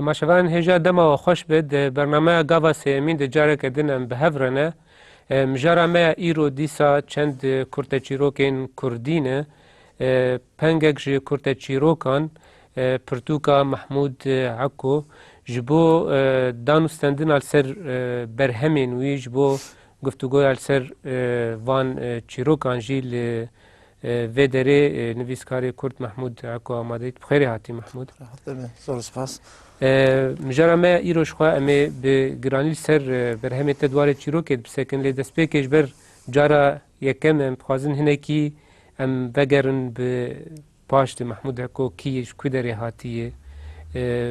ما شوان هجا دما و خوش بد برنامه گاوا سیمین د جاره کدنم به هفرنه مجاره ما ایرو دیسا چند کرته چیروکین کردینه پنگک جی کرته چیروکان پرتوکا محمود عکو جبو دانستندن al ser برهمین وی جبو گفتگوی al ser وان چیروکان جیل و دره نویسکاری کرد محمود عکو آماده بخیری هاتی محمود زور سپاس مجرد ما ایروش خواه امی به گرانی سر برهمه تدوار چیروکت بسکن لی دست پیکش بر جارا یکم ام بخوازن هنکی ام بگرن به پاشت محمود عکو کیش کدره هاتیه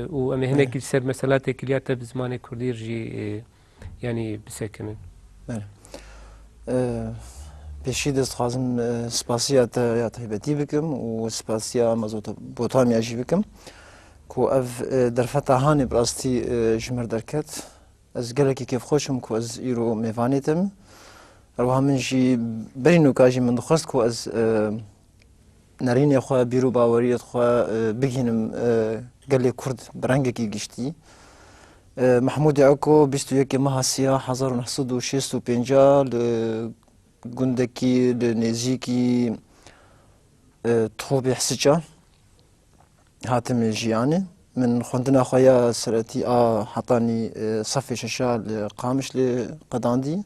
و امی هنکی سر مسئلات کلیات بزمان کردیر جی یعنی بسکنن پیشی دست خوازم سپاسیات یا تهیبتی بکم و سپاسیا مزوپوتامیا جی بکم کو اف در فتحانی براستی جمر درکت از گلکی کیف خوشم کو از ایرو میوانیتم روها من جی برینو کاجی من دخست کو از نرین خواه بیرو باوریت خواه بگینم گلی کرد برنگکی گشتی محمود عکو 21 ماه سیاه 1956 گندکی نزیکی تخوبی حسجا هاتم جیانی من خوندنا خويا سرتي حطاني صفي ششال قامش لقداندي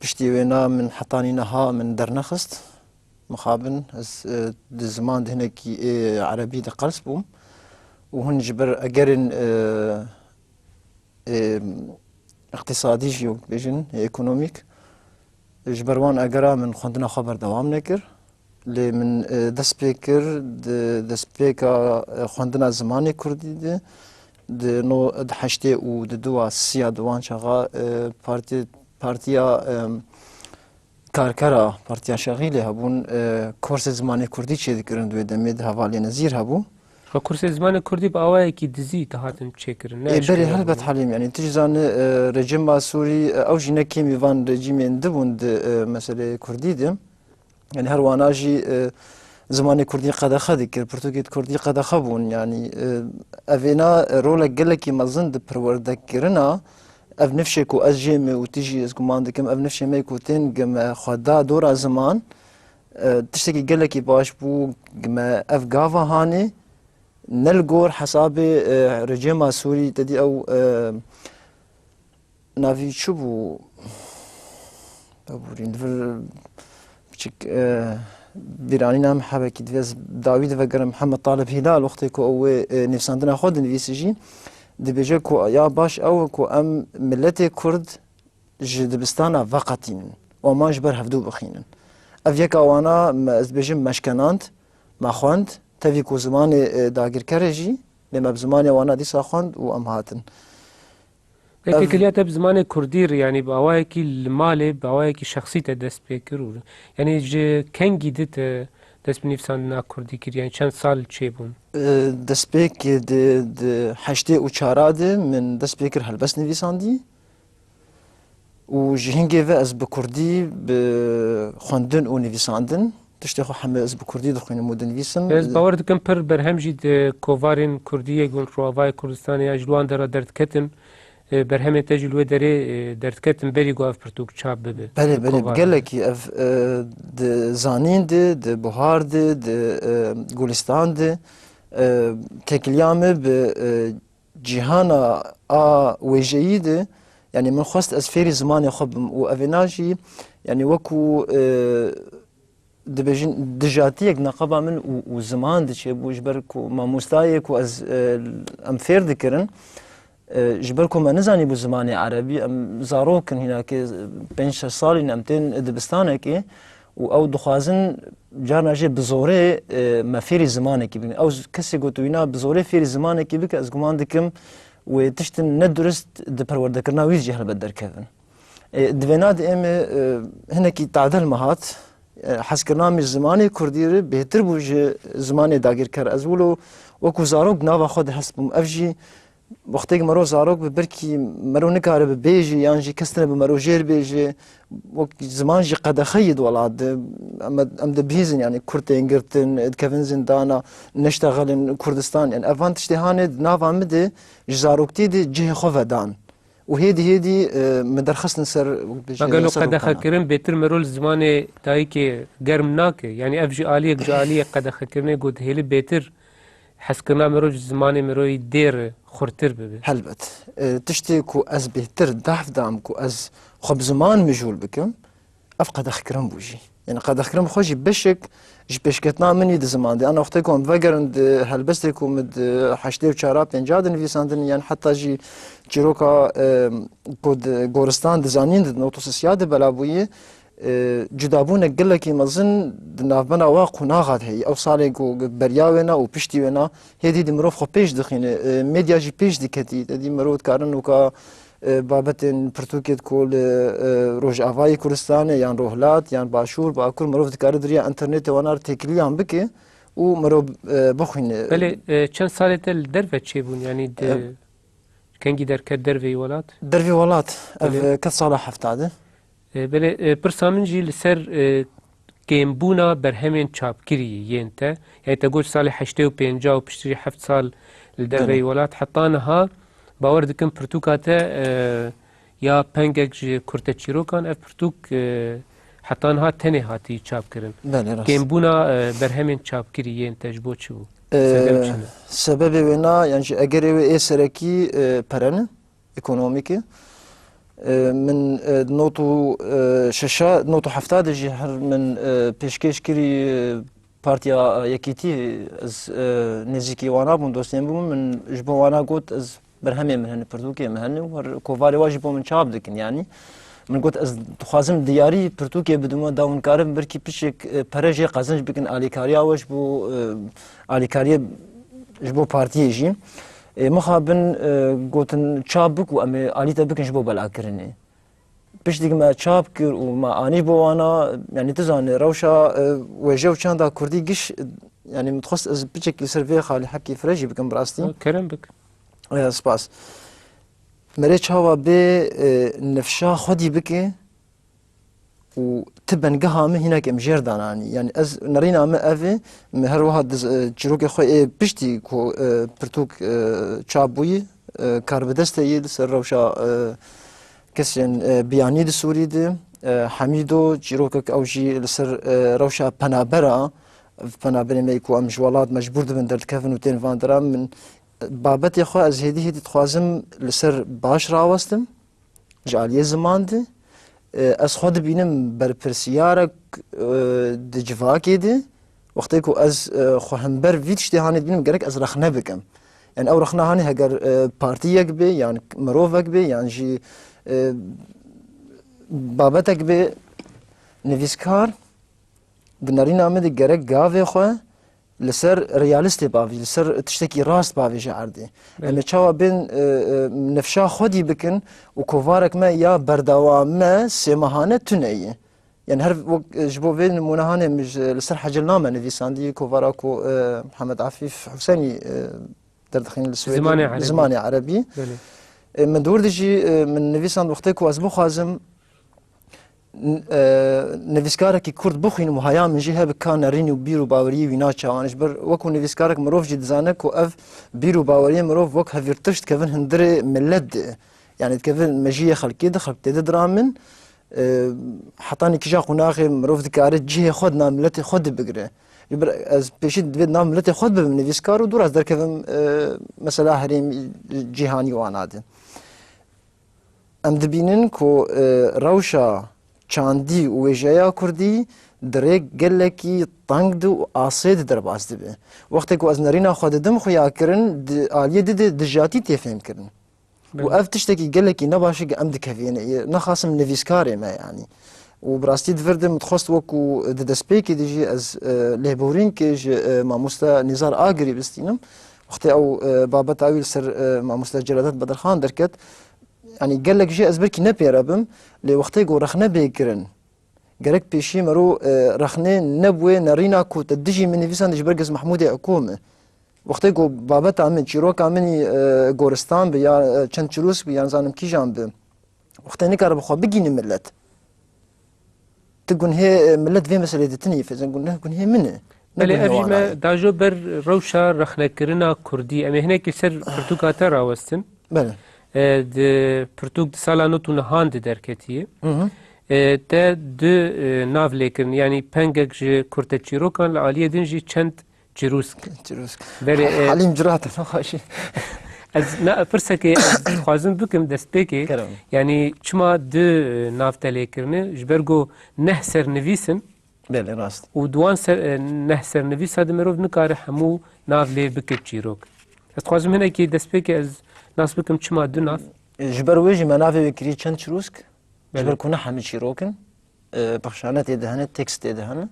بشتي وينا من حطاني نها من درنخست مخابن زمان هناك عربي دقلس بوم وهن جبر اجرن اقتصادي جيو بيجن ايكونوميك جبروان اجرا من خوندنا خبر دوام نكر لی من دست پیکر دست پیکا خواندن زمانی کردی ده نو هشته و دو سیا دوان شغا پارتیا کارکرا پارتیا شغیله هبون کورس زمانی کردی چه دکرن دوی دمید حوالی نزیر هبو کورس زمان کردی با آوایی که دزی تهاتن چه کرن نه بله هلبت حلیم یعنی تجزان رژیم سوری او جنه کمی وان رژیم اندبوند مسئله کردی ده يعني هرواناجي زمان كردي قد خدك برتغال كردي قد خبون يعني افينا رولا قالك مازن د پروردكرنا اف نفشكو ازجيم وتجي اسكوماندكم اف نفشي ميكوتين قم خدا دورا زمان تشتكي قالك باش بو قم اف غافا هاني نلقور حساب رجيم سوري تدي او نافي شبو ابورين بیرانی نام حبه کی دویز داوید و گرم محمد طالب هلال وقتی کو او نفساندنا خود نویسیجی دبیجه کو یا باش او کو ام ملت کرد جدبستان وقتین و ماش بر هفدو بخینن افیک اوانا از بیجم مشکناند ما خوند تفی کو زمان داگر کرجی لما بزمان اوانا دیسا خوند و ام هاتن لكن كليات بزمان كردير يعني بأواي كي المالي بأواي كي شخصيته دست بيكرور يعني كان جدت دست بنفسان كردي كر يعني چند سال چه بون دست بيك د حشته و چاراده من دست بيكر هلبس نویساندی و جهنگي و از بكردي بخوندن و نویساندن تشتي خو حمل از بكردي دخين مودن نویسم از باور دكم پر برهم جد كوفارين كردية يقول رواي كردستان اجلوان در درد كتن برهمه تجلوه داره درد کتن بری گو اف پرتوک چاب ببه بله بقول لك اف زانين ده بهار ده گلستان ده تکلیامه به جهانا وجهی ده يعني من خواست از فيري زمان خبم و افناجي يعني وكو دبجن دجاتيك نقبا من و زمان ده چه بوش بركو ما مستايك و از ام فير دكرن جبركم نزاني بزمان عربي ام زاروكن هناك بين صالين امتين دبستانك او دخازن جارنا جي بزوري ما فيري زمانك او كسي قوتوينا بزوري فيري زمانك بك از قماندكم وتشتن ندرست دبروردكرنا ويجي هل بدر كيفن دفناد ام هناك تعدل مهات حسكرنا مش زماني كردير بهتر بوج زماني داغير كر ازولو وكو زاروك ناوا خود حسبم افجي وقتی که مرو زاروک به برکی مرو نکاره به بیجی یعنی جی کستنه به مرو جیر بیجی وقت زمان جی قد خید ولاد ام دبیزن يعني كرت انجرتن كيفن زندانا نشتغل كردستان يعني افانت اشتهانه نافا مدي زاروكتي دي جه خوفدان وهيدي مدرخص نسر قالوا قد خكرن بيتر مرول زمان تايك گرم ناك يعني افجي آلية جالية قد خكرن قد هيلي بيتر حسكنا مروج زمان مروي دير خورتر ببي حلبت تشتي كو از بهتر ضعف دام كو از خب زمان مجهول بكم افقد اخكرم بوجي يعني قد اخكرم خوجي بشك اش بشكتنا مني د زمان دي انا وقتكم فقرند هلبستكم مد حشتي وشاراب بنجادن في ساندن يعني حتى جي جيروكا كود غورستان دزانين د نوتوس سياده بلابويه جدابونه قلكي مزن نافبنا واقو ناغاد هي او صالي برياونا وبشتيونا هذه دي مروف خو بيش دخين ميديا جي بيش ديكتي دي مرود كارن وكا بابتن برتوكيت كول روج افاي كردستان يعني روهلات يعني باشور باكل مروف دكار دريا انترنت وانا تكلي عم بكي ومروب بخين بله چند ساله تل درفه چي بون يعني كنجي دركه درفي ولات درفي ولات كت صالح هفتاده بله پرسامن جي لسر كيمبونا برهمين چاپگيري ينته يعني تقول سال 85 و پشتري 7 سال لدرفي ولات حطانها باور دكم پرتوكاته يا پنگك جي كورته چيروكان اف پرتوك حطانها تنه هاتي چاپ کرن كيمبونا برهمين چاپگيري ينته جبو چو سبب ونا يعني اگر اي سركي پرن ايكونوميكي من نوتو ششا نوتو حفتاد جي من پیشکش کری پارتیا یکیتی از نزیکی وانا بون دوستیم بون من جبو وانا قلت از برهمي من هن پرتوكي مهن و كوفاري واجبو من شاب دكن يعني من قلت از تخازم دياري پرتوكي بدون داون كارم بركي بشك پرجي قازنج بكن اليكاريا واجبو اليكاريا جبو بارتي جي مخابن قلتن شابك وامي اليتا بكن جبو بلاكرني بش ديك ما شابكر وما اني بوانا يعني تزان روشا وجو چاندا كردي قش يعني متخصص از بشك سيرفي خالي حكي فرجي بكن براستي كرم بك سپاس مريش هوا بي نفشا خدي بكي و تبن قهامه هناك مجير داناني يعني از نرينا ما افي مهر واحد جروك خوي بشتي كو برتوك تشابوي كاربدسته يد سر روشا كسين بياني السوري دي حميدو جروك اوجي لسر روشا بنابرا بنابرا ميكو ام جوالات مجبور دبن درد كفن وتين فاندرام من بابتي خو از هدي تخوازم لسر باش راوستم جاليه زمان دي از خود بینم بر پرسیارک دجواکی دی وقتی که از خواهم بر ویدش دهانید بینم گرک از رخنه بکم يعني او رخنه هانی هگر پارتیک بی يعني مروفک بی يعني جی بابتک بی نویسکار بنارین آمده گرک گاوه خواه لسر رياليستي بافي لسر تشتكي راست بافي جعردي اما تشاوا بين نفشا خودي بكن وكوفارك ما يا بردوا ما سمهانه تنيه يعني هر جبو بين منهانه مش لسر حجلنامه نفي ساندي كوفاراكو محمد عفيف حسيني دردخين السويدي زماني عربي من دور دجي من نفي ساند وقتك وازبو خازم نویسکارکی کرد بخوین و هایا من جهه بکان رینی و بیرو باوری وینا چوانش بر وکو نویسکارک مروف جد زانه کو اف بیرو باوری مروف وک هفیرتشت کفن هندره ملت يعني كفن مجيه خلقي دخل تدد رامن حطاني كجا قناخي مروف ذكاري جهه خود ناملتي خود بقره يبر از بيشد بيد ناملتي خود بمن نویسکار و دور از در كفن مثلا هريم جهاني واناده ام دبینن کو روشا چاندی و ویژیا کردی درک گلکی تنگ دو آسید در باز دبه وقتی که از نرینا خود دم خویا کرن آلیه دید دجاتی تفهم کرن و اف تشتکی گلکی نباشه که ام دکفینه نخواستم نویسکاره ما يعني وبراستي دفرد متخصص وكو ددسبيكي ديجي از لهبورين كيج ماموستا نزار آگري بستينم وقتی او بابت اويل سر ماموستا جلالات بدرخان دركت يعني قال لك شيء أزبركي نبيرابم لوقتي جو رخنا بيكرن قالك بيشي مرو رخنا نبوي نرينا كو تدجي من نفسان دج برجز محمود حكومة وقتی کو بابت من چیروک منی گورستان به یا چند چروس به یا زانم کی جان به وقتی نکار بخو بگین ملت تقول هي ملت في مسألة تني فإذا قلنا نقول هي منه بله افجی ما داجو بر روشا رخنکرنا کردی اما هنه که سر پرتوکاتا راوستن بله د پرتوک سالانو تو نهان درکتیه تا دو ناو لیکن یعنی پنگک جه کرت چیروکان لعالیه دن جه چند چیروسک بله حلیم جرات نخواشی از نه پرسکه از خوازم بکم دست بکی یعنی چما دو ناو تلیکرنه جبرگو نه سر نویسن بله راست و دوان نه سر نویس هده مروف نکاره همو ناو لی بکت چیروک از خوازم هنه که دست بکی از ناس بکم چما دو ناو جبر ویجی منافع بکری چند چروسک جبر کنه همه چیروکن بخشانت یدهنه تکست یدهنه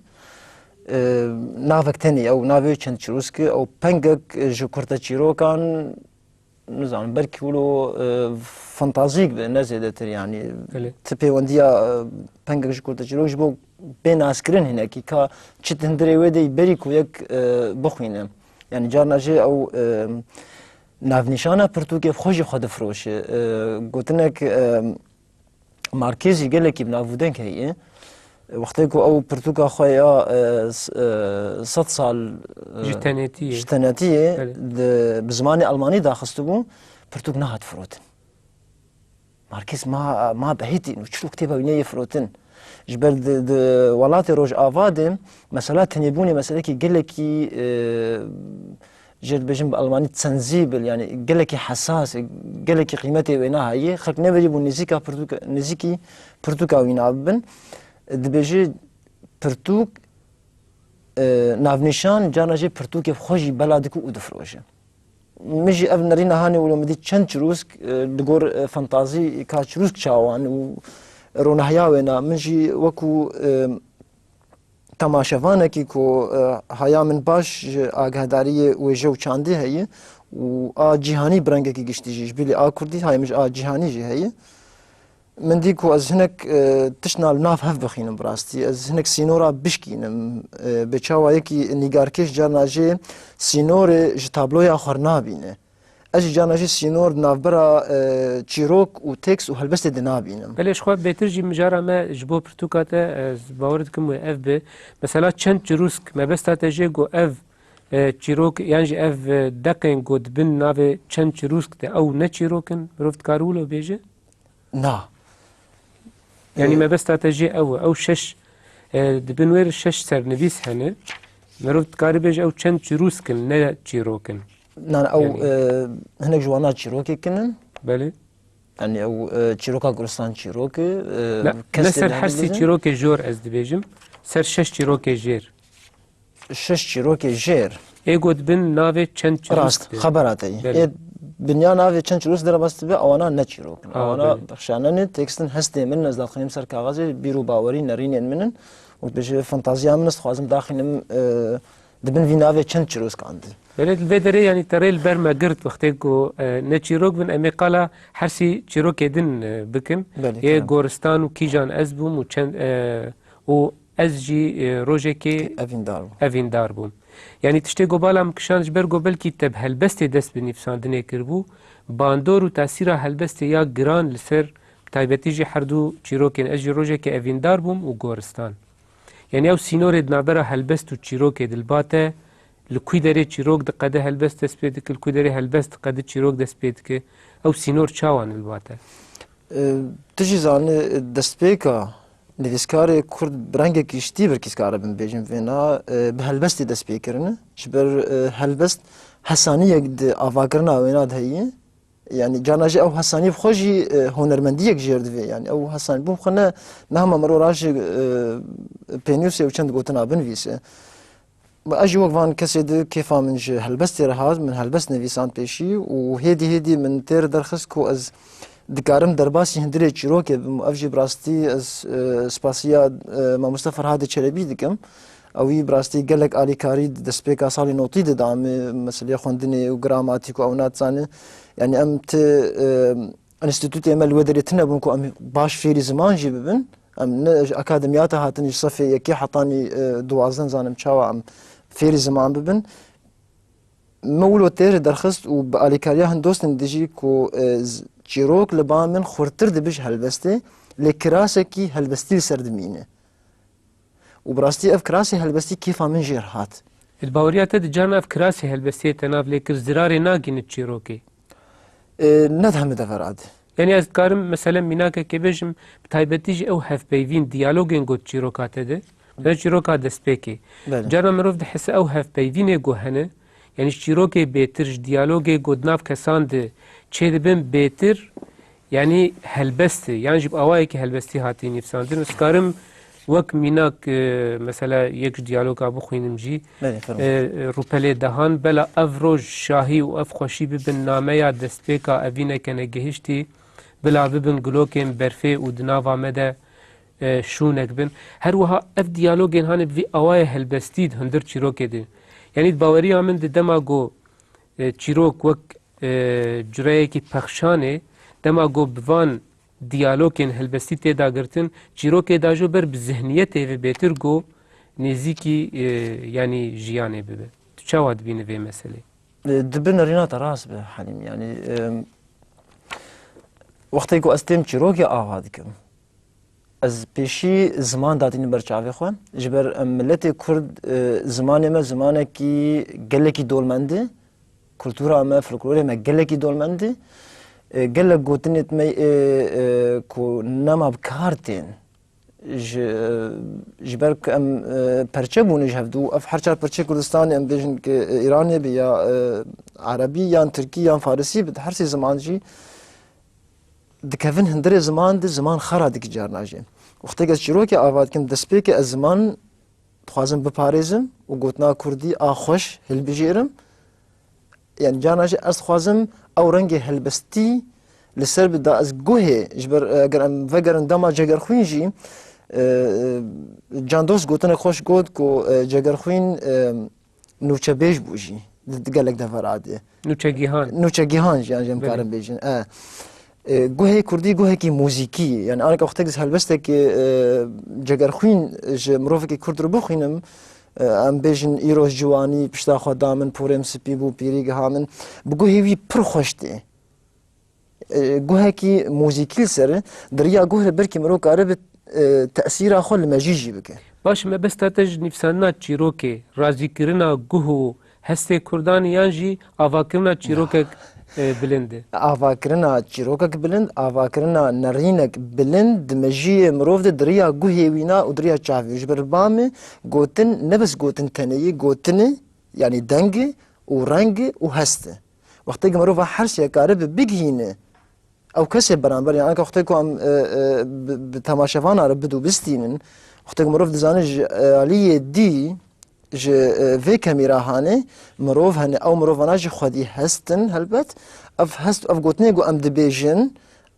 نافك تاني او نافي چند چروسك او پنگك جو كرتا چيروكان نزعم بركي ولو فانتازيك بنزيدتر يعني تبي ونديا پنگك جو كرتا چيروك جبو بين اسكرين هناك كا چتندري ودي بريكو يك بخوينه يعني جارنا جي او ناف نشانه برتوكي خوش خود فروش قلتنك ماركيزي قال لك بنافودن كهي وقتی که او پرتوکا خویا 100 سال جتناتیه بزمان آلمانی داخستو بو پرتوک نهاد فروتن مارکیز ما بهیتی نوچلو کتیبا وینه فروتن جبر د ولات روج آواده مثلا تنیبونی مثلا کی گلکی جد بجنب بالماني تسنزيبل يعني قالك حساس قالك قيمتي وينها هي خلق نبري بو نزيكي برتوكا وينا بن دبيجي برتوك نافنشان جانا جي برتوك خوشي بلادك ودفروشه مجي ابن رينا هاني ولو مدي چند چروسك دغور فانتازي كا چروسك چاوان و رونهيا وينا مجي وكو تماشاوانه کی کو هيا من باش آگهداری و جو چاندی هي و آ جهانی برنگه کی گشتی جيش بلی آ کردی هاي مش آ جهانی جي هي من ديكو از هناك تشنال ناف هف بخينم براستي از هناك سينورا بشكينم بچاوا يكي نيگاركش جاناجي سينور جتابلويا خرنابينه اجي جاناجي سينور نافبرا چيروك و تكس و هلبست دنابينم بلش خو بيترجي مجارا ما جبو برتوكاتا باوردكم و اف ب مثلا چند چروسك ما بستاتا جيگو اف چيروك يعني اف دكن گود بن ناف چند چروسك او نه چيروكن رفت كارولو بيجي نا يعني ما بس تاتجي او شش دبنوير شش سر نفيس هنه مروت كاربيج او چند چروسكن نه چيروكن نان او يعني هناك جوانا چيروكي كنن بله يعني او چيروكا گورستان چيروكي لا نسر حرسي چيروكي جور از دبيجم سر شش چيروكي جير شش چيروكي جير ايگود بن ناوه چند چروس راست خبراتي بنيا نافي چند چروس در بس به اوانا نچيروك اوانا بخشانه تكستن هستي من نزل خيم سر کاغذ بيرو باوري نرين منن و بيج فانتازيا من خوازم داخلم دبن في نافي چند چروس كاند بلد الفيدري يعني تريل برما قرت وقتكو نچيروك بن امي قالا حرسي چيروك دن بكن يه گورستان و كيجان ازبوم و چند و ازجي روجكي افين داربوم يعني تشتي قبالا كشانج برغو بلكي تب هلبستي دست بنفساندنه كربو باندور و تاثيرا هلبستي يا جران لسر تايبتيجي حردو چيروكين اجي روجكي افين داربوم و گورستان يعني او سينور دنابرا هلبست و چيروكي دلباته لكوي داري چيروك دقده هلبست دست بيدك لكوي داري هلبست قده چيروك دست بيدك او سينور چاوان الباته تجي زاني دست بيكا نویسکار کرد برنگ کشتی بر کسکار بن بیجیم وینا به هلبستی دست بیکرنه شبر هلبست حسانی یک آواگرنا وینا دهیه يعني جاناجي او حساني بخوجي هنرمنديك جيردوي يعني او حساني بو خنا مهما مرو راجي بينيوس او چند گوتنا بنويسه اجي وقفان كسيد كيف من هلبست رهاز من هلبست نويسان بيشي وهيدي من تير درخص كو از دكارم درباسي هندري چيروكي افجي براستي از سپاسيا ما مصطفى هذا چلبي دكم اوي براستي قالك الي كاري دسبيكا صالي نوتي دام مسليه خوندني وجراماتيكو او ناتساني يعني ام ت انستيتوت امل ودريتنا بنكو ام باش فيري زمان جي ببن ام اكاديميات هاتني صفي يكي حطاني دوازن زانم تشاوا ام فيري زمان ببن مولو تیر درخست و با آلیکاریا هندوستن دیجی کو چیروک لبا من خورتر دبیش هلبسته لکراسه کی هلبستی سردمینه و براستی اف کراسي هلبستي كيف من جير هات الباوريات جانا اف كراسي هلبستي تناف ليك زراري ناقين تشيروكي ندهم دفراد يعني از كارم مثلا ميناك كبجم بتايبتيج او هف بيفين ديالوجين جو تشيروكات ده ده تشيروكا دسبيكي جانا مروف ده حس او هف بيفين جو هنا يعني تشيروكي بيترج ديالوجي جو دناف كسان ده تشي دبن بيتر يعني هلبستي يعني جب اوايك هلبستي هاتيني بساندن از كارم وك ميناك مثلا يك ديالوج ابو خوينم جي روبلي دهان بلا افروج شاهي واف خوشي ببن ناميا دستيكا افينا كان جهشتي بلا ببن جلوكين برفي ودنافا مدى شونك بن هر وها اف ديالوجين هان في اواي هلبستيد هندر تشيروك دي يعني باوريا من دماغو تشيروك وك جريكي بخشانه دماغو بفان دیالوگین هلبستی تیدا گرتن چیروک داجو بر بذهنیت و بهتر گو نزیکی یعنی جیانه ببه تو چه بینه به مسئله دبن رینات راس به حلیم یعنی وقتی که استیم چیروک آواد کم از پیشی زمان دادین برچاوی خوان جبر ملت کرد زمان ما زمانه کی گله کی دولمنده کلتورا ما فلکلوره ما گله کی دولمنده قال لك قلت مي كو نما بكارتين جبرك ام برشبون يجهدو اف حرشار برشي كردستان ام بيجن ايراني بيا عربي يا تركي يا فارسي بتحرسي زمان جي دكفن هندري زمان دي زمان خرا ديك جارنا جي وقت قال شروكي افاد كم دسبيك الزمان تخازم بباريزم وقلتنا كردي اخوش هالبيجيرم يعني جانا جي از خوازم او رنگی هلبستی لسر بدا از گوه جبر اگر ام وگرن دما جگر خوین جی جاندوس گوتن خوش گوت کو جگر خوین نوچه بیج بوجی گلک دفر عاده نوچه گیهان جی انجام کارم بیجن گوه کردی گوه کی موزیکی يعني انا وقت هلبسته کی جگر خوین مروف کی کرد رو بخوینم ام بیجن ایروز جوانی پشتا خدا من پورم سپی بو پیری گهامن بگوهی وی پر خوشته گوه کی موزیکی سر دریا گوه برکی مرو کاره تأثیر خو المجیجی بکه باش ما بس تاتج نفسنا چیروکه رازی کرنا گوه هسته کردان یانجی آوا کرنا چیروکه بلنده آوا کرنا چیروکه بلند آوا کرنا نرینک بلند دمجی مروف دریا گوه وینا و دریا چاوی جبر بام گوتن نبس گوتن تنهی گوتن يعني دنگ و رنگ و هسته وقتی که مروف هر شيء کاره بگهینه او کسی برانبر يعني انا وقتی که ام بتماشفان عرب بدو بستینن وقتی که مروف دزانه علیه دی ج في كاميرا هاني مروف هني او مروف ناجي خدي هستن هلبت اف هست اف قوتني قو ام دبيجن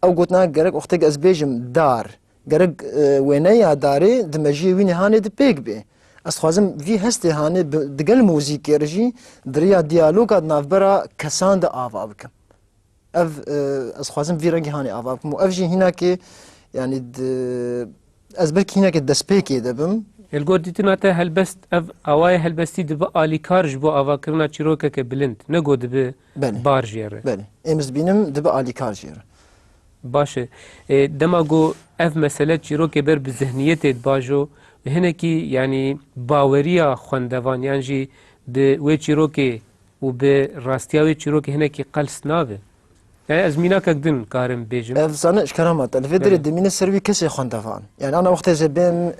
او قوتنا قرق اختك از بيجم دار قرق وينيا داري دمجي ويني هاني دبيك بي از خوازم في هستي هاني دقل موزيكي رجي دريا ديالوغ اد نافبرا كسان دا آفا بكم اف از خوازم في رنگي هاني آفا بكم و اف جي هناكي يعني از برك هناكي دسبيكي دبم الجودتنا تا هلبست اف اواي هلبستي دب الي كارج بو اوا كرنا چيروكا كبلند نگو دب بارجير بله امز بينم دب الي كارجير باشه دماغو اف مساله چيروكا بر بذهنيت باجو هنكي يعني باوريا خوندوان يعني ب و چيروكا و ب راستياوي چيروكا هنكي قلس ناوه يعني ازمينا كدن كارم بيجم اف سنه اشكرامات الفيدر دمين السربي كسي خوندوان يعني انا وقت زبم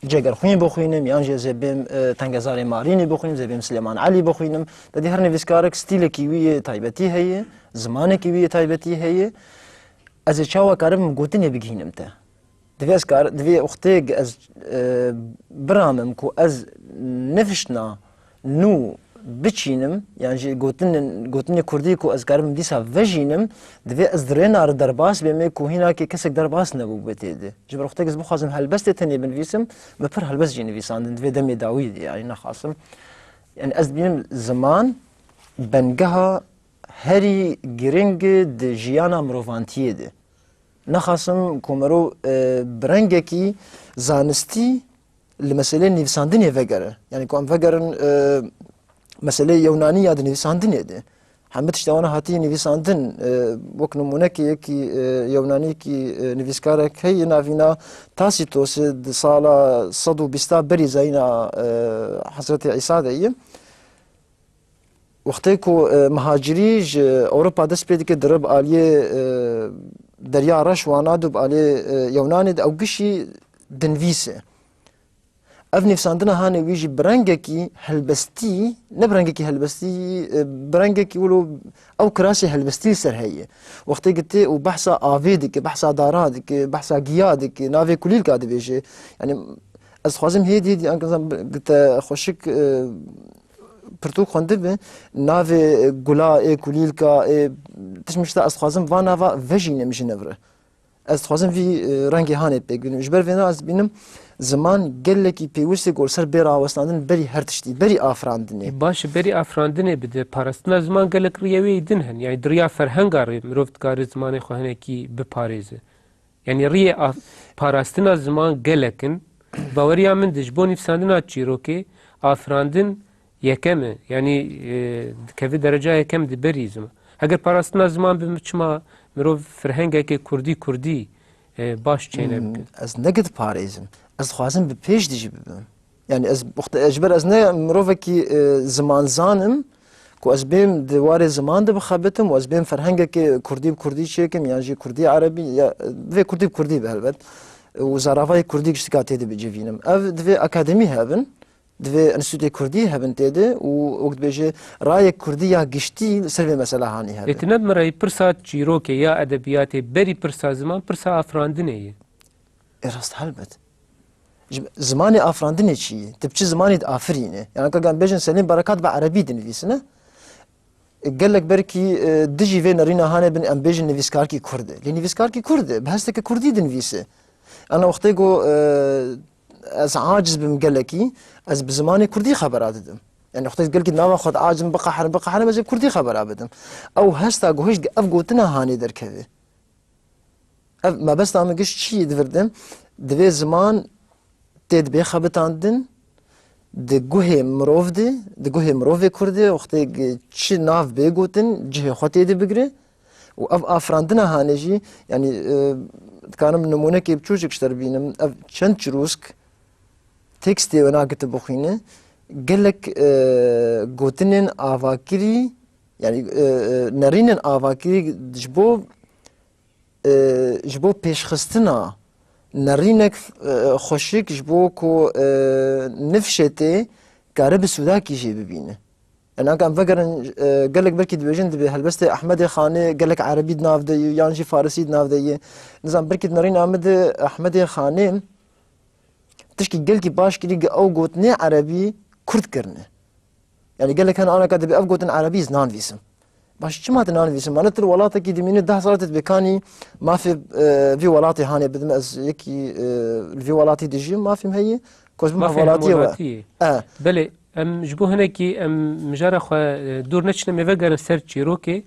جگر خوین بخوینم یا انجا زبیم تنگزار مارینی بخوینم زبیم سلیمان علی بخوینم دادی هر نویسکارک ستیل کیوی تایبتی هیه زمان کیوی تایبتی هیه از چاوا کارم گوتنی بگینم تا دوی از کار دوی وقتی از برامم کو از نفشنا نو بچینم یعنی گوتنی کردی کو از کارم دیسا وجینم دوی از درینار درباس بیم کو هینا که کسک درباس نبود بتیده جبر وقتی از بخوازم هلبست تنی بنویسم مپر هلبست جی نویساندن دوی دمی داوید یعنی نخواستم یعنی از بیم زمان بنگها هری گرنگ د جیانا مروفانتیه ده نخواستم کومرو برنگه کی زانستی لمسئله نویساندنی وگره یعنی کو ام وگرن مسئله یونانی یاد نویساندنه ده همه تشتوانه هاتی نویساندن وک نمونه که یکی یونانی که نویسکاره که ناوینا تاسیتوس سال 120 بری زینا حضرت عیسی ده وقتی که مهاجری اروپا دست پیدا که درب عالیه دریا رش وانا دو عالیه یونانی او گشی دنویسه اف نفساندنا هاني ويجي برنجكي هلبستي نبرنجكي هلبستي برنجكي ولو او كراسي هلبستي سر هي وقت قلت وبحثا افيدك بحثا دارادك بحثا قيادك نافي كليل قاعد بيجي يعني از خوازم هي دي انا قلت خوشك برتو خوندب نافي قلا كليل كا تشمشتا از خوازم وانا فيجين مش نفره از خوازم في رنگي هاني بيجن جبر فينا از بينم زمان gelekî pêwîstê gorser bê rawestandin berî her tiştî berî afirandinê. Baş berî afirandinê bide parastina ziman gelek riyewê din hin. Yani diriya ferhenga rê mirov dikare zimanê xwe hinekî biparêze. Yani riyê parastina ziman gelekin baweriya min de ji bo nivîsandina çîrokê afirandin yekem e. Yani dikeve dereca yekem di berî ziman. Heger parastina ziman bi çima mirov ferhengekê Kurdî baş çêne bikin. Ez negid parêzim. Ez dixwazim bi pêş de jî bibim. Yani ez ji ber ez ne mirovekî ziman zanim ku ez bêm di warê ziman de bixebitim û ez bêm ferhengekê Kurdî bi Kurdî çêkim yan jî Kurdî Erebî ya vê Kurdî bi Kurdî be helbet û zaravayê Kurdî giştika têde bicivînim. Ev divê akademî hebin divê enstitûyê Kurdî hebin têde û wek dibêje rayek Kurdî ya giştî ser vê mesela hanî hebe. Lê ne mirayî pirsa çîrokê ya edebiyatê berî pirsa ziman pirsa afirandinê ye. Rast helbet. زمانی آفراندنی چیه؟ تبچه زمانی آفرینه. یعنی که گم بیشتر سلیم برکات با عربی دنویسنه. قالك بركي دجي في نرينا هاني بن ام بيجن نفيسكاركي كرده لي نفيسكاركي كرده بهستك كردي دنفيسه انا وقتيكو از عاجز بمقلكي از بزماني كردي خبرات دم يعني وقتي قالك ناوا خد عاجز بقى حرم از كردي خبر ابدم او هستا جوهش افغوتنا هاني دركبه ما بس تعمل قش شي دفردم دفي زمان تد بي خبطاندن د گوه مروف ده د گوه مروف کرده وقتی چی ناف بگوتن جه خاطی ده بگره و اف آفراندنا هانجی یعنی کارم نمونه که بچوچک شتر بینم اف چند چروسک تکستی و ناگت بخینه گلک گوتنن آواکری یعنی نرینن آواکری جبو پیشخستنا نرینک خوشک جبو کو نفشته کاره به سودا کیجی ببینه. انا کام فکرن قالك بركي دبيجن دبي هلبست احمد خانه قالك عربي ناف ده یانجی فارسی ناف ده نظام بركي نرین احمد خانه تشكي قالك باش كلي او قوتني عربي كرد کرنه. يعني قالك انا كاتب اف قوتن عربي زنان فيسم. باش چما تنان ویسم من تر ولاته کی دمینه 10 سالت بکانی ما في ولاته هاني بدم از یکی في ولاته دجی ما في هي کوز ما ولاته بله ام جبو هنکی ام مجاره خو دور نچنه میوگر سر چیروکی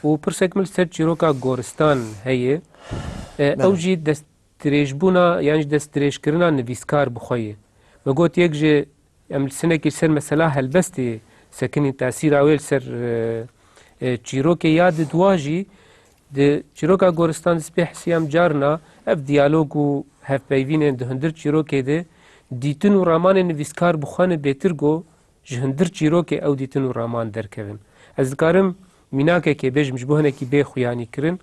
و پرسکمل سر چیروکا گورستان هي اوجی دستریجبونا یعنی دستریج کرنا نویسکار بخویه وگوت یک جه ام سنه کی سر مثلا هلبستی سکنی تاثیر اول سر چیروک یاد دواجی د چیروکا گورستان سپی حسیام جارنا اف دیالوگو هف پیوین ده هندر چیروک ده دیتن و رامان نویسکار بخوان بهترگو جهندر چیروک او دیتن و رامان درکوین از کارم میناکه که بیش مجبوهنه کی بی خویانی کرن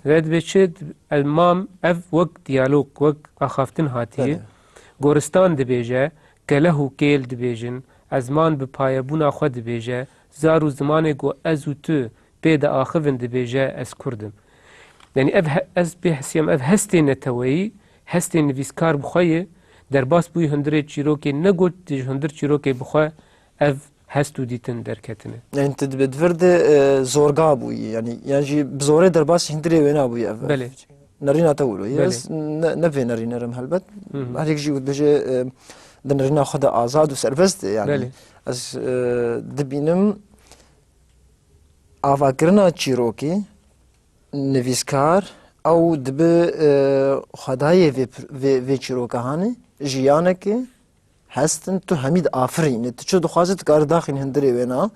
رد بچه المام اف وق دیالوگ وق اخافتن هاتیه گورستان ده بیجه کلهو کیل ده بیجن ازمان به پایبونا خود بیجه زارو زمانه گو از و تو بيد آخفن دبيجا از كردم يعني از بحسيام هستي نتوي هستي نفيسكار بخوية در باس بوي هندره چيروكي نگوت دج هندر چيروكي بخواه هستو ديتن دركتنه يعني انت بدفرد زورگا بوي يعني جي بزوره در باس هندره وينا بوي بله نرينا تولو يس نفي نرينا رم هلبت هريك جي بجي در نرينا خدا آزاد و سربست يعني بله از دبینم آواکرنا چیروکی نویسکار او دب خدای و چیروکه هانه جیانه که هستن تو همید آفرین تو چه دخوازت کار داخل هندری وینا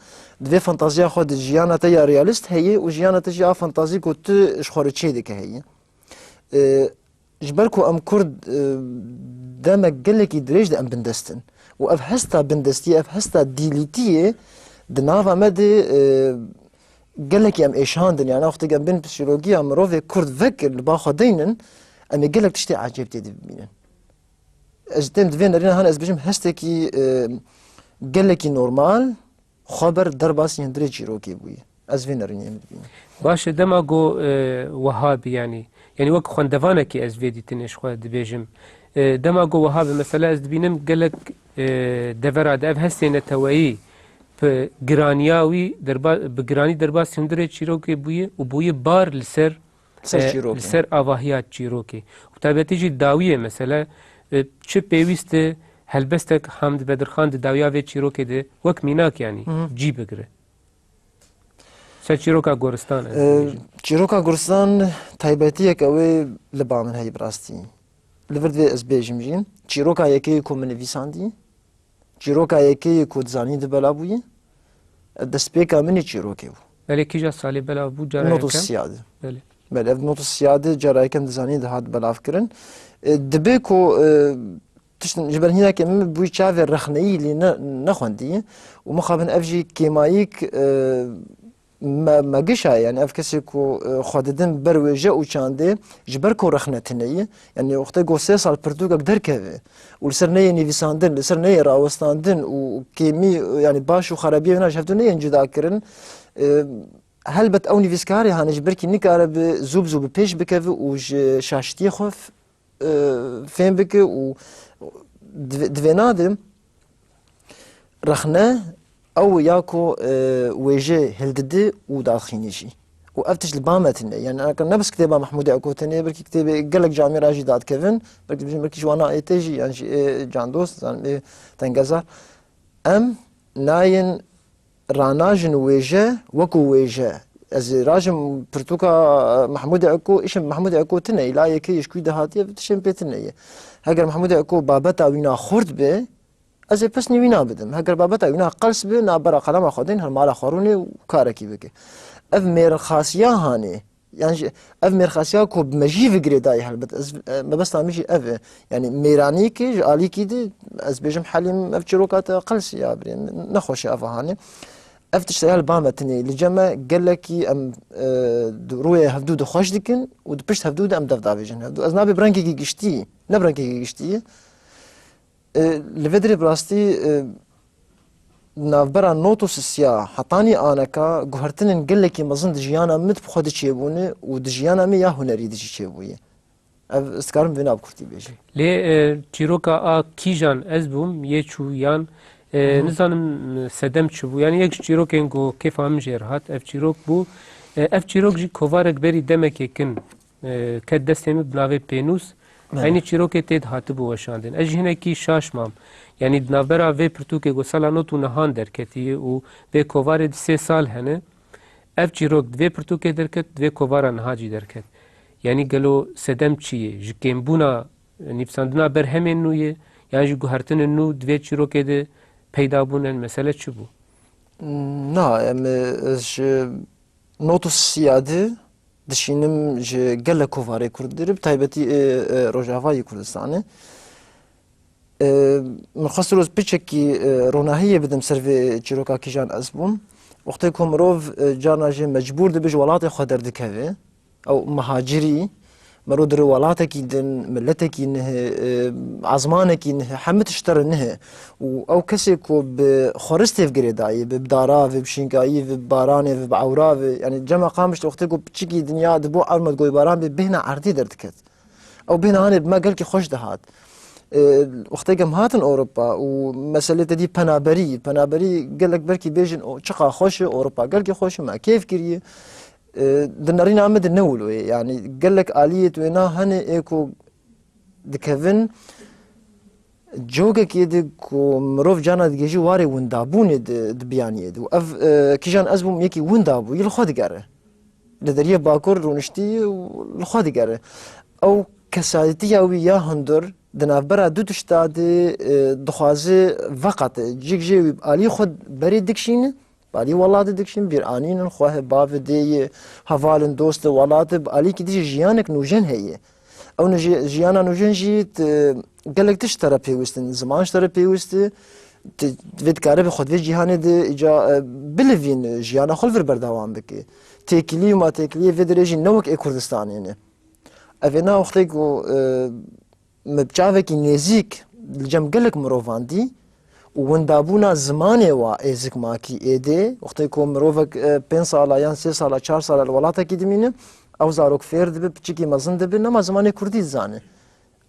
دوی فانتازیا خود جیانا تا یا ریالیست هیه و جیانا تا جا فانتازی کو تو اشخور چه دکه هیه جبر کو ام کرد دم گلکی دریج ده ام بندستن و اف هستا بندستی اف هستا دیلیتیه دناوا مد گلکی ام ایشاندن یعنی وقتی گم بین فسیولوژی ام رو کرد فکر با خدینن ام گلک تشتی عجیب دیدی ببینن از تم دوین دارین هان از بجم هستکی گلکی نورمال خبر در باسی هندری چیروکی بوی از وین دارین یمد بینن باشه دما گو وهابي يعني وك خوندوانه كي از فيدي تنش خو دبيجم دما گو وهابي مثلا از دبينم قالك دفرا داف هسينه توي بجرانياوي دربا بجراني دربا سندري تشيروكي بوي وبوي بار لسر لسر اواهيات تشيروكي وتابعتي جي داويه مثلا چه بيويست هلبستك حمد بدرخان داويا في تشيروكي ده وك ميناك يعني جي بگره چیروکا گورستان چیروکا گورستان تایبەتیەک ئەوەی لە با من هەیە بڕاستی لەبەر دوێ ئەس بێژم ژین چیرۆکا یەکەی کۆ من نویساندی چیرۆکا یەکەی کۆ دزانی دەبەلا بووی دەستپێکا منی چیرۆکێ بوو بەلێ کیژە ساڵی بەلا بوو جارایەکەم بەلێ ئەف نۆتۆ سیادە جارایەکەم دزانی دەهات بەلافکردن دەبێ کۆ تشتن جبر هناك من بوي تشافي الرخني اللي نخوندي ومخابن افجي كيمايك ما قشها يعني افكسكو خاددن بروجه وشاندي جبركو رخنتني يعني وقت جو 3 سال بردوغ دركه ولسرنيه نيفيساندن لسرنيه راوستاندن وكيمي يعني باش وخرابيه هنا شفتني انجدا كرن هلبت او نيفيسكاري هان جبركي نيكار زوب بيش بكف وج شاشتي خوف فين بك و دفينادم رخنه او ياكو ويجي هلددي وداخينيشي وافتش البامتني يعني انا كان نفس كتابه محمود عكوتني بركي كتابه قال لك جامي راجي داد كيفن بركي جوانا ايتيجي يعني جان دوست يعني تنقزر ام ناين راناجن ويجي وكو ويجي از راجم برتوكا محمود عكو ايش محمود عكو تني لا يكي شكو دهاتي بتشم بيتني هاجر محمود عكو بابتا وينا خرد به از پس نوینا بدم هگر بابت اینا قلس به نابرا قلم خودین هر مال خورونی و کارکی بکه اف میر خاصیه هانی يعني اف میر خاصیه کو بمجی فکر دای هلبت از ما بس نمیشه اف يعني میرانی کی جالی کی دی از بجم حلیم اف چروکات قلس یا برین نخوش اف هانی اف تشتغل بامتني لجمع قال لك ام روي هفدود خوش دكن ودبشت هفدود ام دفدافيجن هفدود از نابي برانكي گشتي نبرانكي گشتي لفدري براستي نافبرا نوتوس السيا حطاني انكا غهرتن قال لك مزن دجيانا مت بخد تشيبوني ودجيانا مي يا هنري دجي تشيبوي استكارم بنا بكرتي بيجي لي تشيروكا كيجان ازبوم يچو يان نزانم سدم چبو يعني يك تشيروكين جو كيف هم جرهات اف تشيروك بو اف تشيروك جي كوفارك بري دمكيكن كدستم بناوي بينوس aynı çiroke ted hatibu veşandin. Ez hinekî şaş mam. Yani navbera vê pirtûkê got sala not û nihan derketiye û vê kovarê di 3 sal hene ev çîrok divê pirtûkê derket divê kovara niha cî derket. Yani gelo sedem çi ye ji kêmbûna nîvsandina berhemên nû ye yan ji guhertinên nû divê çîrokê de peyda bûnin mesele çi bû? Na em ji notu siyadî دشینم جه گل کوفاره کرد درب تایبتی روجاوای کردستانه من خواست روز پیچکی روناهیه بدم سرو چیروکا کیجان ازبوم وقتی که مروف جانا جه مجبور دبیج ولات خود دردکوه او مهاجری مرو در ولاتکی دن ملتکی نه عزمانکی نه همه تشتر نه او کسی که بخورستی فگری دایی بدارا و بشینکایی و بارانه و بعورا يعني جمع قامش وقتی که بچکی دنیا دبو عرمت گوی باران بهنا عردی دردکت او بهنا هانی بما قال کی خوش دهات وقتی که هاتن اوروبا و مسئله دی پنابری قال لك بركي بيجن چقا خوش اوروبا قال کی خوش ما كيف كريه دنارين عمد النولو يعني قال لك آلية وينا هني ايكو دكفن جوجا كيد كو مروف جانا دجيجي واري وندابوني دبياني دو اف كيجان ازبوم يكي وندابو يلخد قاره لدريه باكور رونشتي والخد قاره او كسادتي او يا هندر دنافبرا دو تشتا دي دخوازي فقط جيك جيوي آلي خود بري دكشين بالي ولاد دكشين بير آنين خواه باف دي هفالن دوست ولاد بالي كدي جيانك نوجن هي او جيانا نوجن جيت قالك تشترى بيوستن زمان اشترى بيوست تفيد كارب خود في جهان دي اجا بلفين جيانا خلفر بردوام بكي تيكلي وما تيكلي في درجة نوك اي كردستان يعني افينا وقتيكو مبچاوكي نزيك الجم قالك مروفاندي وندابونا زماني وا ازك ماكي ايدي وقتيكو مروفك 5 سالا يان 3 سالا 4 سالا الولاتا كي دمينه او زاروك فيرد بچكي مزن دب نما زماني كردي زانه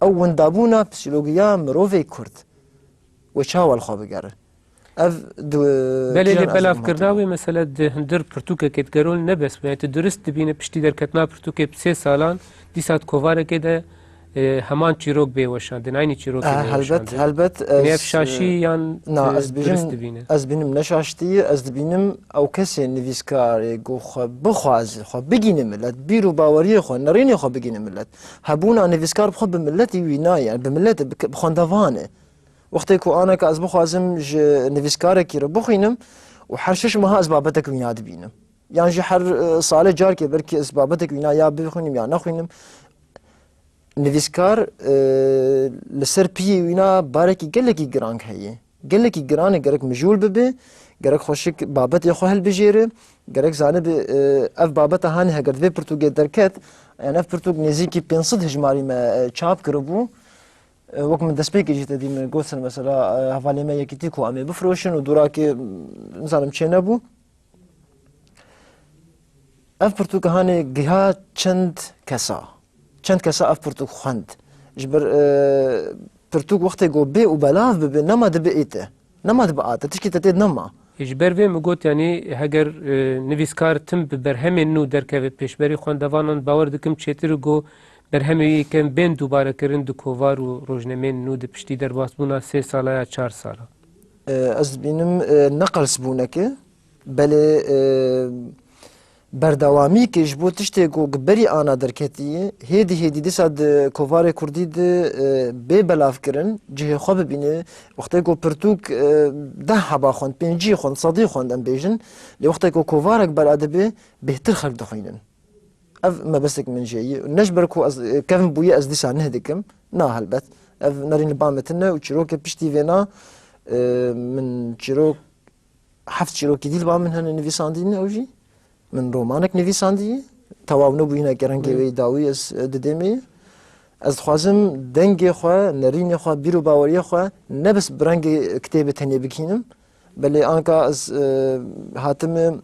او وندابونا بسيولوجيا مروفي كرد وشاو الخو بقره اف بله اللي بلاف كرداوي مثلا هندر برتوكا كتقرول نبس يعني تدرس تبين بشتي در كتنا برتوكا ب3 سالان دي سات كوفاره كده همان چیروک بیوشاندن اینی چیروکی بیوشاندن هلبت نیف شاشی یان درست بینه از بینم نشاشتی از بینم او کسی نویسکار گو خو بخواز خو بگینه ملت بیرو باوری خو نرینی خو بگینه ملت هبونا نویسکار بخو بملتی وینای يعني بملت بخوندوانه وقتی کو انا که از بخوازم نویسکار کی رو بخوینم و حرشش ما اسبابتك ویناد بینم يعني جي حر صالح جار كي بركي اسبابتك وينا يا بخوينم يا نخوينم نویسکار لسر پی وینا بارکی گلکی گرانگ هیه گلکی گرانه گرک مجول ببه گرک خوشک بابت یخو هل بجیره گرک زانه به اف بابت هانی هگرد وی پرتوگ درکت يعني اف پرتوگ نزیکی 500 هجماری ما چاپ کربو وقت من دسبيك جيت دي من قوسن مثلا هفالي ما يكتيكو امي بفروشن ودوراكي مثلا مشينابو اف پرتوگ هانی گها چند کسا اف پرتوگ خوند جبر پرتوگ وقتی گو بی و بلاف ببی نما دبی ایته نما دبی آته تشکی تتید نما اجبر وی مگوت یعنی هگر نویسکار تم برهمی نو درکوید پیشبری خواندوانان باور دکم چیتر گو برهمی کم بین دوباره کرن دو کووار و روزنامین نو د پشتی در باسبونا 3 ساله یا 4 ساله از بینم نقل سبونکه بله بردوامی که جبو تشتی گو گبری آنا درکتی هیدی دی ساد کووار کردی بی بلاف کرن جه خواب بینه وقتی گو پرتوک 10 حبا خوند 5 خوند 100 خوند ام بیجن لی وقتی گو کووارک بر ادبی بهتر خلق دخوینن اف ما بسك من جاي نجبركو كيف بويا از ديسا نهدكم نا هلبت اف نارين بامتنا وشروك بشتي فينا من شروك حفت شروك ديل بام من هنا نفيساندين اوجي من رومانك نفيساندي تواونو بينا كرنكي داوي از دديمي از خوازم دنگي خو نارين خو بيرو باوري خو نبس برنگي كتابه تانية بكينم بل انكا از هاتم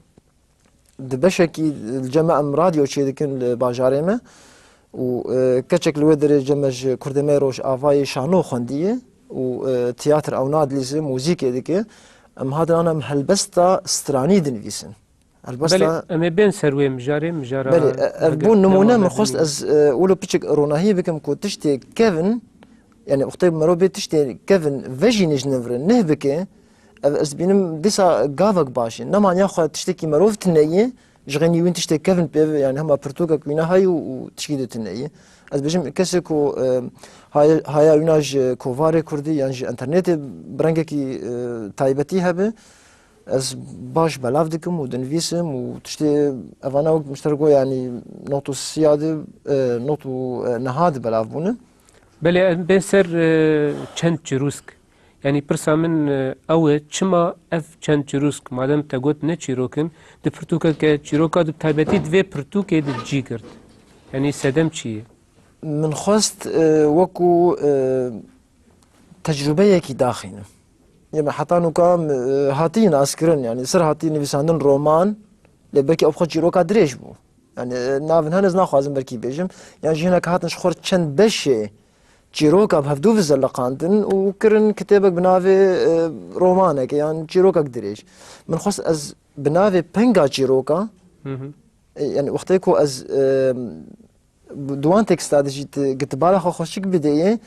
دبشكي الجماعة راديو شيء ذكين باجاريمه وكتشك الودر جمج كردمي روش آفاي شانو خندية وتياتر أو نادليزي موسيقى ذكي هذا أنا هلبستا استراني دنفيسن هلبستا أنا بين سروي مجارة بلي أربون نمونة من خص از أولو بيشك روناهي بكم كو تشتي كيفن يعني أختي مروبي تشتي كيفن فيجي نجنفر نهبكي از بینم دیسا گاوک باشه نما نیا تشتکی مروف تنیه جغنی وین تشتک کفن پیو یعنی هم پرتوکا کوینا های و تشکیل تنیه از بجم کسی کو های اوناج کووار کردی یعنی انترنت برنگه کی تایبتی هبه از باش بلاف دکم و دنویسم و تشتی اوانا وقت مشترکو یعنی نوتو سیاده نوتو نهاد بلاف بونه بله بسر چند جروسک يعني برسا من أول چما اف چند چروسك مادام تقول نه چيروكن د پرتوكا که چيروكا د تابتي دوی پرتوكا د جي کرد يعني سدم چيه من خواست وكو تجربه يكي داخلنا يعني حتى نكام هاتين اسكرن يعني سر هاتين نفساندن رومان لبكي ابخو چيروكا دريش بو يعني نافن هنز ناخوازم بركي بيجم يعني جينا هاتن شخور چند بشه چیروکا بهفدو في زلقاندن وكرن كتابك بنافي رومانك يعني چیروكا دريش من خص از بنافي بنجا چیروكا يعني وقتيكو از دوان تكستاد جيت قتبالا خو خوشك بدايه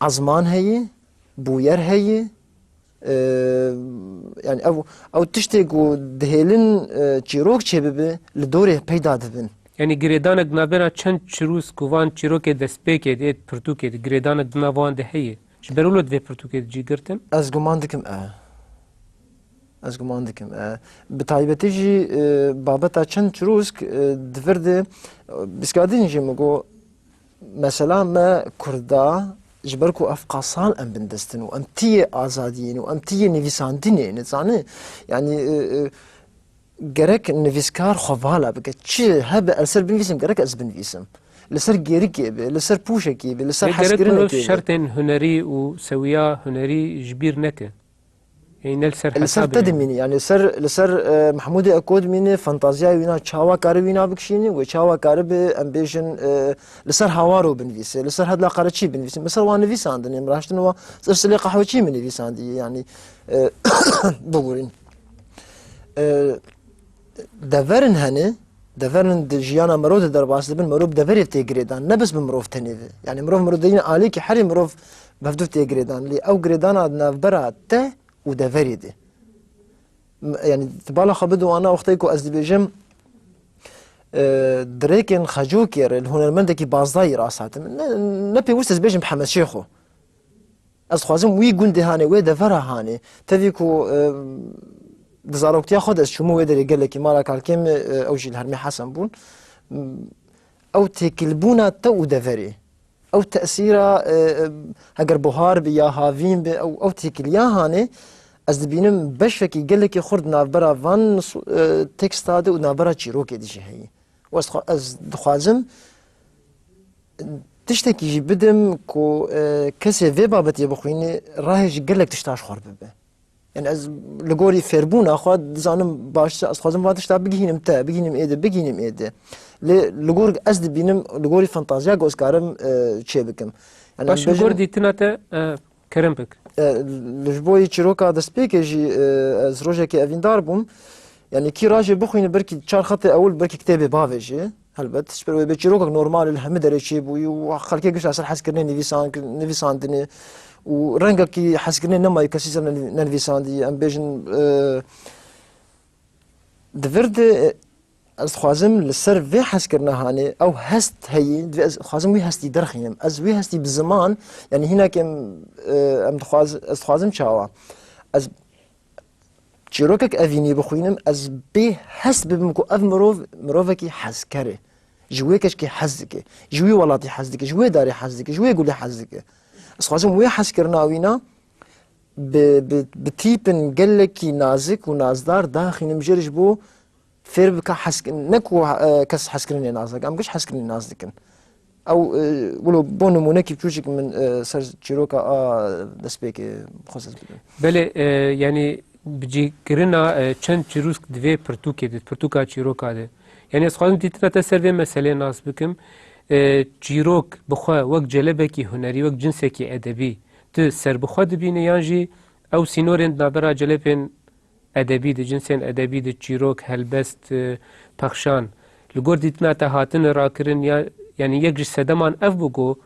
عزمان هي بوير هي يعني او تشتيكو دهيلن چیروك چببه لدوره پیدا دبن یعنی گریدانک نابرا چند چروس کوان چیروک دسپیک دید پرتوک دید گریدانک ناوان ده هیه جبرولو دوی پرتوک جی گرتن از گمان دکم از گمان دکم به تایبەتی جی بابەتا چەند چروسک دڤردێ بیسکادین جی مگو مثلا ما كردا جبركو افقاصال ام بندستن وام تي ازادين وام تي نيفيساندين نزاني يعني جرك نيفيسكار خوالا بك تشي هبه السر بنفيسم جرك از بنفيسم لسر جيريكي لسر بوشكي لسر حسكرين شرط هنري وسويا هنري جبير نكه يعني نلسر لسر تدميني يعني لسر محمود اكود ميني فانتازيا وينا تشاوا كاري وينا بكشيني وتشاوا كاري بامبيشن لسر هوارو بنفيس لسر هاد لا قرتشي بنفيس مثلا وان نفيس عندنا مراشتن و سرسلي قهوتشي من نفيس عندي يعني بقولين دفرن هني دفرن جيانا مرود درباس بن مروب دفري تيغريدان نبس بمروف تنيف يعني مروف دين عليك حري مروف بفدو تيغريدان لي او غريدان عندنا برا ته ودفري دي يعني تبالا خبدو وانا وقتيكو ازدبيجم دريكن خجوكير الهنرمندكي بازداي راساتم نبي وستز بيجم محمد شيخو از خوازم وي گوندي هاني وي دفرا هاني تفيكو دزاروكتيا خود از شمو ويدري قال لك مالا كالكيم او جيل هرمي حسن بون او تكلبونا تو دفري او تاثيرا هجر بوهار بيا هافين بي او تكليا هاني از دبينم بشفكي قال لك خرد نافبرا فان تكست هذا ونافبرا تشيروكي دي شي هي واز دخوازم تشتكي جي بدم كو كسي في بابتي بخويني راهي قال لك تشتاش خرب به يعني از لغوري فيربونا خود زانم باش از خوازم واتش تا بگينم تا بگينم ايده لغور از دبينم لغوري فانتازيا گوسكارم چه بكم يعني باش لغور ديتناتا كرم بك لجبوي تشيروكا دسبيك جي از روجكي افيندار بوم يعني كي راجي بخوين بركي تشار خط اول بركي كتابي بافيجي هلبت شبر بتشيروكا نورمال الهم دريشي بو وخلكي قش اصل حسكرني نيفيساندني ورنگا كي حسكرني نما يكسيسا نيفيساندي ام بيجن دفرد از خوازم لسر في حسكرنا هاني او هست هي خوازم وي هستي درخيم از وي هستي بزمان يعني هنا كم ام خوازم شاوا از تشيروكك افيني بخوينم از بي هست بمكو اف مروفكي حسكري جويكش كي حزك جوي ولاتي حزك جوي داري حزك جوي قولي حزك از خوازم وي حسكرنا وينا بتيبن قلكي نازك ونازدار داخل مجرج بو فير بك حسك نكو كس حسكرني نازك ام كش حسكرني نازكن او ولو بونو مونكي بتوجك من سر تشيروكا دسبيك خصص بله يعني بجي كرنا چند چروسك دوی پرتوكي دي پرتوكا چيروكا دي يعني اس خواهدم تيتنا تسر مسألة ناس بكم چيروك بخوا وك جلبكي هنري وك جنسكي ادبي تو سر بخوا دبيني يانجي او سينورين نابرا جلبين ادبي دي جنسين ادبي دي چيروك هلبست پخشان لگور تيتنا تهاتن راكرن يعني يك سدمان اف بگو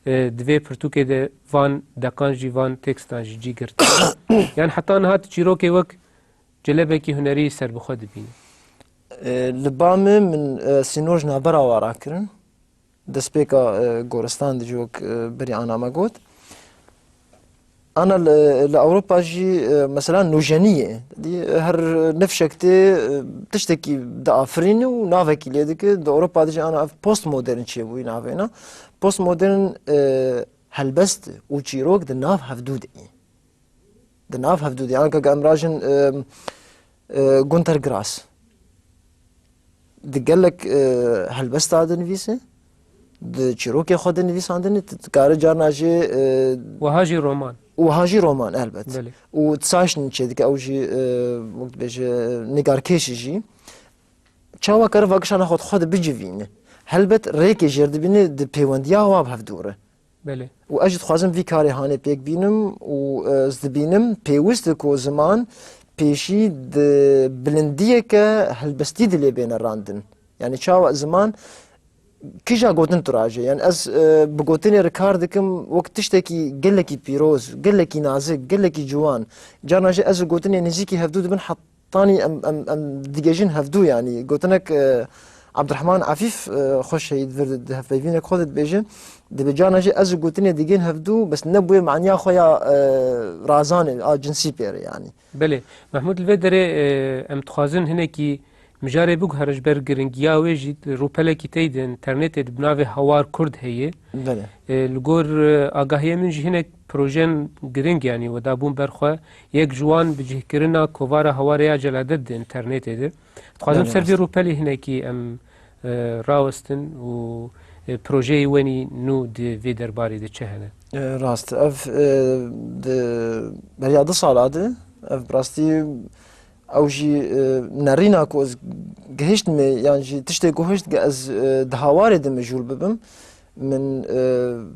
دوی پرتوكي دي وان دقان جي وان تكستان جي گرت يعني حتى هات چيروكي وك جلبكي هنري سر بخوا دبيني لبامي من سينورج نابرا وراكرن دسبيكا غورستان دي جوك بري انا ما قلت انا لاوروبا جي مثلا نوجانيه دي هر نفشكتي تشتكي دافرين ونافكي ليدك اوروبا دي انا بوست مودرن شي وي نافينا بوست مودرن هلبست وتشيروك دناف هفدودي دناف هفدودي انا كامراجن غونتر جراس دي قال لك هلبست هذا نفيسه د تشيروكي خود نفيس عندنا تكار جارناجي وهاجي رومان وهاجي رومان البت وتساش نشدك او جي وقت بيجي نيجار كيشي تشاوا كرفاكش انا خود بجيفين هلبت ريكي جرد بيني د بيونديا واب هفدوره بله واجد خوازم في كاري هاني بيك بينم وزد بينم بيوست كو زمان بيشي د بلنديه ك هلبستي دلي بين الراندن يعني تشاوا زمان كيجا قوتن تراجع يعني از بقوتني ريكاردكم وقت تشتكي قال لك بيروز قال لك نازك قال لك جوان جانا جي از قوتني نزيكي هفدود بن حطاني ام ديجاجين هفدو يعني قوتنك عبدالرحمن عفیف خوش هید ورد هفبیوینک خودت بیجه دبجانا جي از قوتني ديجين هفدو بس نبوي معنيها خويا رازان جنسي بير يعني بله محمود الفدري ام تخازن هناكي مجاري بوك هرج بر گرنگيا ويجي روپله كي تيد انترنت بناوي هوار كرد هي بله الگور آگاهی من جی هناك پروژن گرنگ يعني ودابون برخوا يك جوان بجه كرنا كوفارا هواريا جلادت انترنت ده تخازن سرفي روپله هناكي ام راوستن و پروژه ونی نو دی وی درباری دی چه هنه؟ راست اف بريا 2 سالاده اف براستي او جي نارينا كو از گهشت مي يعني جي تشتي گهشت از دهواري دم جول ببم من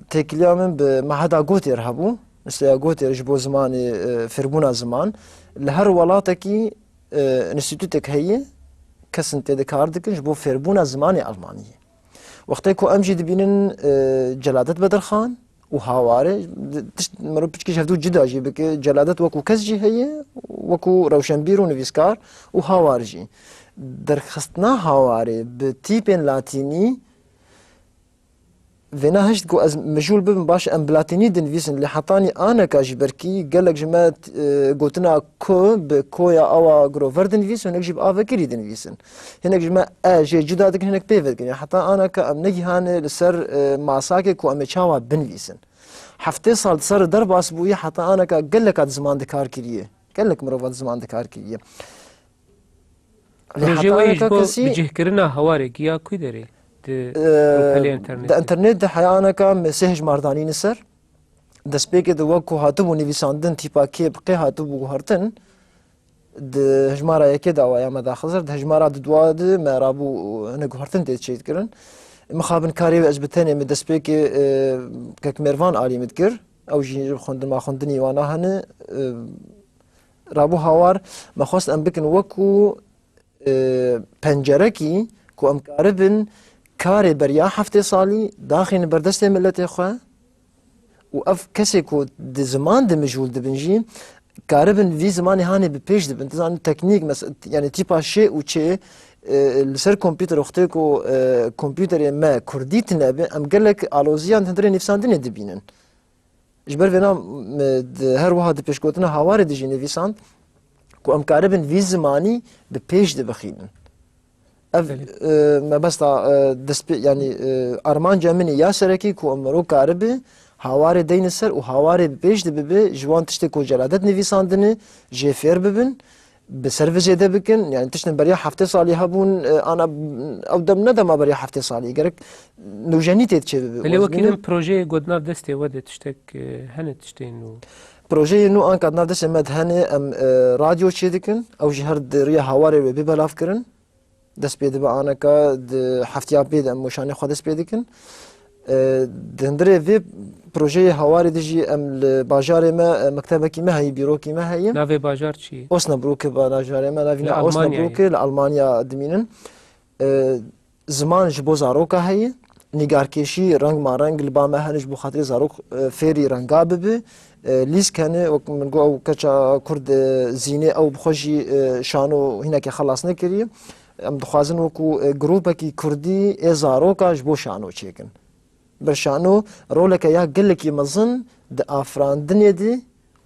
تكليا من بمعهد غوتير هبو مثل غوتير جبو زماني فربونا زمان لهر ولاتكي انستيتوتك هي كسنت دكار دكن جبو فربونا زماني المانيه وقتی که امجد بینن جلادت بدرخان و هواره مرو بچکش هفتو جدا جی بک جلادت وکو کس جی هیه وکو روشنبیر و نویسکار و هوار جی درخستنا هواره به تیپن لاتینی ونا هشت کو از مجول ببن باش ام بلاتینی دنویسن لحطانی آنا کاجی برکی گلک جماعت گوتنا کو به کویا اوا گروور دنویس و نجيب آوا کری دنویسن هناك جماعت جي جدا دکن هناك پیفت کنی حتی آنا که ام نگی هانه لسر معساکه کو ام چاوا بنویسن هفته سال سر در باس بوی حتی آنا که گلک اد زمان دکار کریه گلک مرواد زمان دکار کریه پروژه ویش بو بجه کرنا هواره گیا کوی داره؟ ده انترنت ده حیانا که مسیج مردانی نسر دسپیک ده وکو هاتو بو نویساندن تیپا که بقی هاتو بو هرتن ده هجمارا یکی ده آوایا مداخزر ده هجمارا ده دوا ده مرابو هنگو هرتن تید چید کرن مخابن کاری و ازبتنی می دسپیک که مروان آلی مدکر او جی خوندن ما خوندنی وانا هنه رابو هاوار مخواست ام بکن وکو پنجره کی کو ام کاربن کاری بریا هفته سالی داخل بردست ملت خواه و اف کسی کو د زمان د مجهول دبنجی کاربن وی زمانی هانی به پیش دبن تزان تکنیک مثلا یعنی تیپا شی و چه لسر کمپیوتر وقتی کو کمپیوتر ما کردیت نبه ام گلک آلوزیان تندره نفساندنی دبینن جبر ونا هر واحد پیش گوتنا هوار دیجی نویساند کو ام کاربن وی زمانی به پیش دبخینن ما بس يعني ارمان جامني يا سركي كو امرو كاربي هواري دين السر وهواري بيش دبي جوان تشتكو جلادت نويساندني جيفير ببن بسرفيس يده بكن يعني تشتن بريا هفته سالي هبون انا او دم ندم بريا هفته سالي قالك نوجانيتي تشي بلي وكيل بروجي قدنا دستي ود تشتك هن تشتين بروجي انه ان قدنا دست مد هن ام راديو تشيدكن او جهر دريا هواري ببلاف كرن دست پیدا با آنها که هفته پیدا مشانه خود دست پیدا کن دندره وی پروژه هواری دیجی ام باجار ما مکتبه کی ما هی بیرو کی ما هی ناوی باجار چی؟ اوسنابروک با باجار ما ناوینا اوسنابروک لآلمانیا دمینن زمان جبو زاروکا هی نگارکشی رنگ ما رنگ لبا ما هنج بو خاطر زاروک فیری رنگا ببه لیس کنه و من گو او کچا کرد زینه او بخوشی شانو هنا که خلاص نکریه ام دخوازن وکو گروپا کی کردی ازاروکا جبو شانو چیکن برشانو رولك يا قلك يمزن د افراندني دي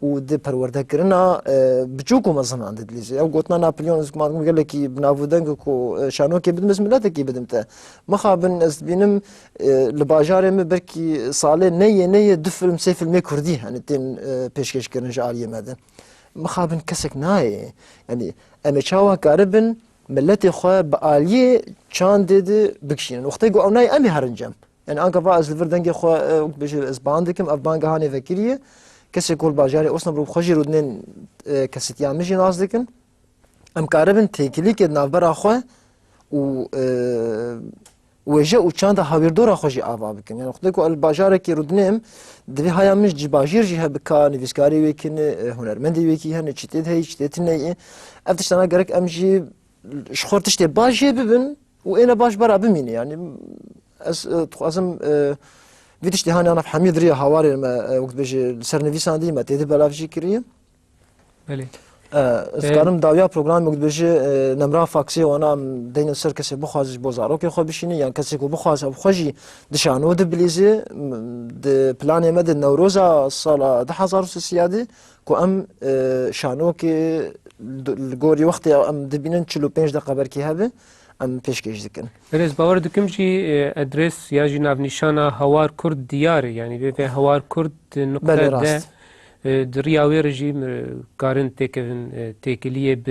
و د پرورده کرنا بچوکو مزن عند دلیزی او گوتنا ناپلیون از ما قال لك بنافودنگ کو شانو کی بدم ملت کی بدمته مخابن از بینم لباجار م برکی ساله نيه دو فيلم سي فيلم كردي يعني تين پیشکش کرن جاریه مده مخابن کسک نای يعني انا چاوا قربن ملت خو باليه چان دد بکشین وقتی گو اونای امی هرنجم يعني أنك فاز الفردنجي خو بيجي إسباندكم أفبانجا هاني فكرية كسي كل باجاري أصلا برو خجي رودنين كسيتيان مجي نازدكن أم كاربن تيكلي كد نافبرا خو و وجه وشاندا هاويردورا خجي آفا بكن يعني خديكو الباجاري كي رودنيم دبي هايا مش جي باجير جي هبكا نفسكاري ويكن هنرمندي ويكي هن تشتيت هي تشتيت ني أفتش أنا قرك أمجي شخور تشتي باجي ببن وأنا باج برا بميني يعني تخوازم ویدیش دهانی آن حمید ریا هواری ما وقت بيجي سرنویساندی ما تیده بلافجی کریه. بله. اسکارم داویا پروگرام بود بشه نمرا فاکسی و آن دین سر کسی بخواهش بازارو که خواب بشینی یا کسی که بخواهش خوشی دشانو دبلیزی د پلان مد نوروز سال 2003 که ام شانو که گوری وقتی ام دبینن 45 دقیقه برکی هبه ام پیشکش دکن. برز باور دکم جی ادرس یا جی نافنشانا هوار کرد دیاره یعنی به هوار کرد نقطه ده درياوي رجيم كارن تكن تكليه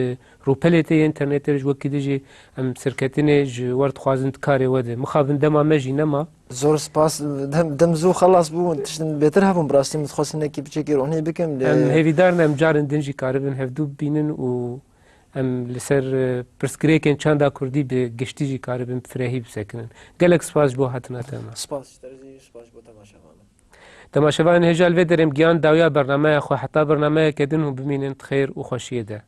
بروبلتي انترنت رج وكيدجي ام سركتنج ورد خوازن كاري ود مخابن دما مجي نما زور سپاس دم زو خلاص بو تشن بهتر هبم براسي متخصصين كي بچكير اوني بكم ام هيفيدارن ام جارن دنجي كاربن هفدو بينن و ام لسر برسكريكن چاندا كردي بگشتيجي كاربن فرهي بسكنن گلك سپاس بو هاتنا تما سپاس ترزي سپاس بو تماشا تماشاوان هجال ودرم گیان داویا برنامه خو حتی برنامه کدن هم بمینن خیر و خوشیه ده